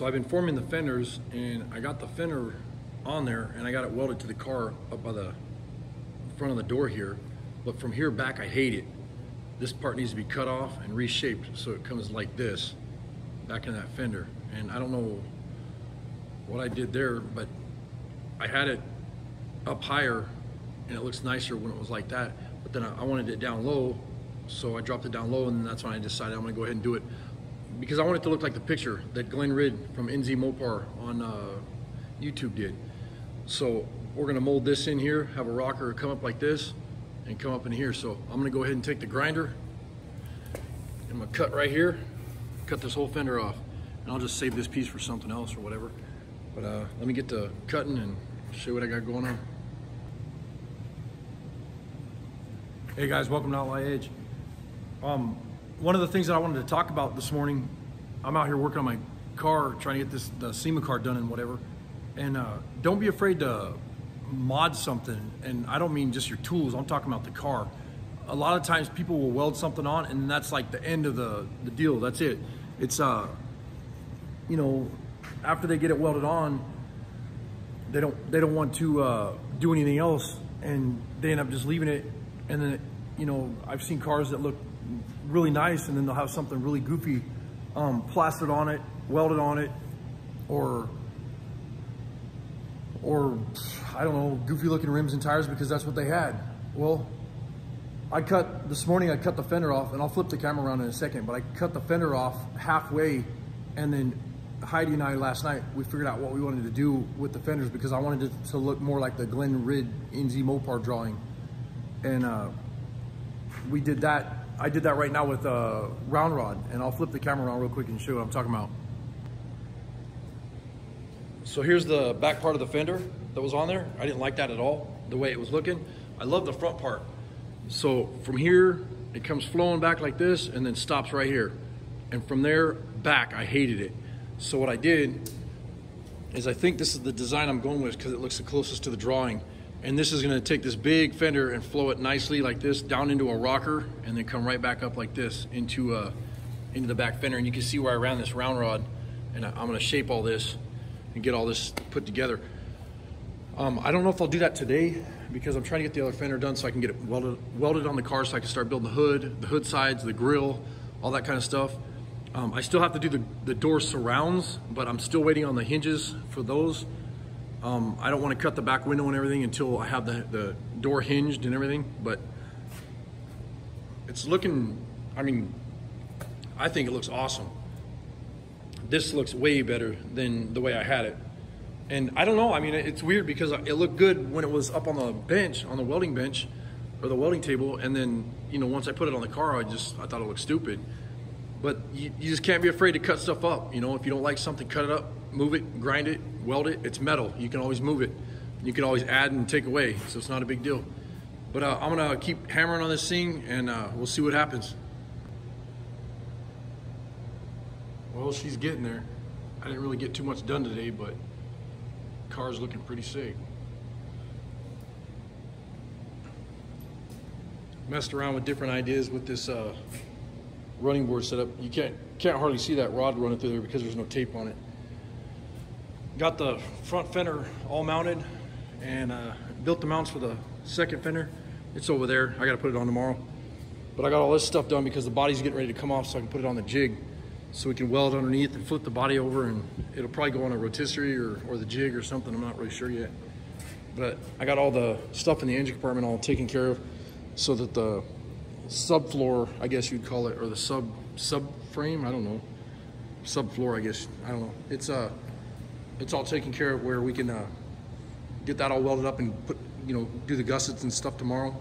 So I've been forming the fenders, and I got the fender on there and I got it welded to the car up by the front of the door here. But from here back, I hate it. This part needs to be cut off and reshaped so it comes like this back in that fender. And I don't know what I did there, but I had it up higher and it looks nicer when it was like that. But then I wanted it down low, so I dropped it down low, and that's when I decided I'm gonna go ahead and do it because I want it to look like the picture that Glenn Ridd from NZ Mopar on YouTube did. So we're gonna mold this in here, have a rocker come up like this and come up in here. So I'm gonna go ahead and take the grinder, I'm gonna cut right here, cut this whole fender off, and I'll just save this piece for something else or whatever. But let me get to cutting and show you what I got going on. Hey guys, welcome to Outlaw Edge. One of the things that I wanted to talk about this morning, I'm out here working on my car, trying to get the SEMA car done and whatever. And don't be afraid to mod something. And I don't mean just your tools, I'm talking about the car. A lot of times people will weld something on and that's like the end of the deal, that's it. It's, you know, after they get it welded on, they don't want to do anything else, and they end up just leaving it. And then, you know, I've seen cars that look really nice and then they'll have something really goofy plastered on it, welded on it, or I don't know, goofy looking rims and tires because that's what they had. Well, this morning I cut the fender off, and I'll flip the camera around in a second, but I cut the fender off halfway, and then Heidi and I last night, we figured out what we wanted to do with the fenders because I wanted it to look more like the Glenn Ridd NZ Mopar drawing. And we did that. I did that right now with a round rod, and I'll flip the camera around real quick and show you what I'm talking about. So here's the back part of the fender that was on there. I didn't like that at all, the way it was looking. I love the front part. So from here, it comes flowing back like this and then stops right here. And from there back, I hated it. So what I did is, I think this is the design I'm going with because it looks the closest to the drawing. And this is gonna take this big fender and flow it nicely like this down into a rocker, and then come right back up like this into the back fender. And you can see where I ran this round rod, and I'm gonna shape all this and get all this put together. I don't know if I'll do that today because I'm trying to get the other fender done so I can get it welded on the car, so I can start building the hood sides, the grill, all that kind of stuff. I still have to do the door surrounds, but I'm still waiting on the hinges for those. I don't want to cut the back window and everything until I have the door hinged and everything, but it's looking, I mean, I think it looks awesome. This looks way better than the way I had it. And I don't know, I mean, it's weird because it looked good when it was up on the bench, on the welding bench, or the welding table, and then, you know, once I put it on the car, I thought it looked stupid. But you just can't be afraid to cut stuff up. You know, if you don't like something, cut it up, move it, grind it, weld it. It's metal. You can always move it. You can always add and take away, so it's not a big deal. But I'm gonna keep hammering on this thing, and we'll see what happens. Well, she's getting there. I didn't really get too much done today, but the car's looking pretty sick. Messed around with different ideas with this running board setup. You can't hardly see that rod running through there because there's no tape on it. Got the front fender all mounted, and built the mounts for the second fender. It's over there. I got to put it on tomorrow. But I got all this stuff done because the body's getting ready to come off, so I can put it on the jig, so we can weld underneath and flip the body over, and it'll probably go on a rotisserie or the jig or something. I'm not really sure yet. But I got all the stuff in the engine compartment all taken care of, so that the subfloor, I guess you'd call it, or the subframe, I don't know, subfloor, I guess, I don't know. It's all taken care of where we can get that all welded up and put, you know, do the gussets and stuff tomorrow.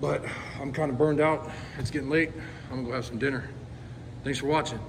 But I'm kind of burned out. It's getting late. I'm gonna go have some dinner. Thanks for watching.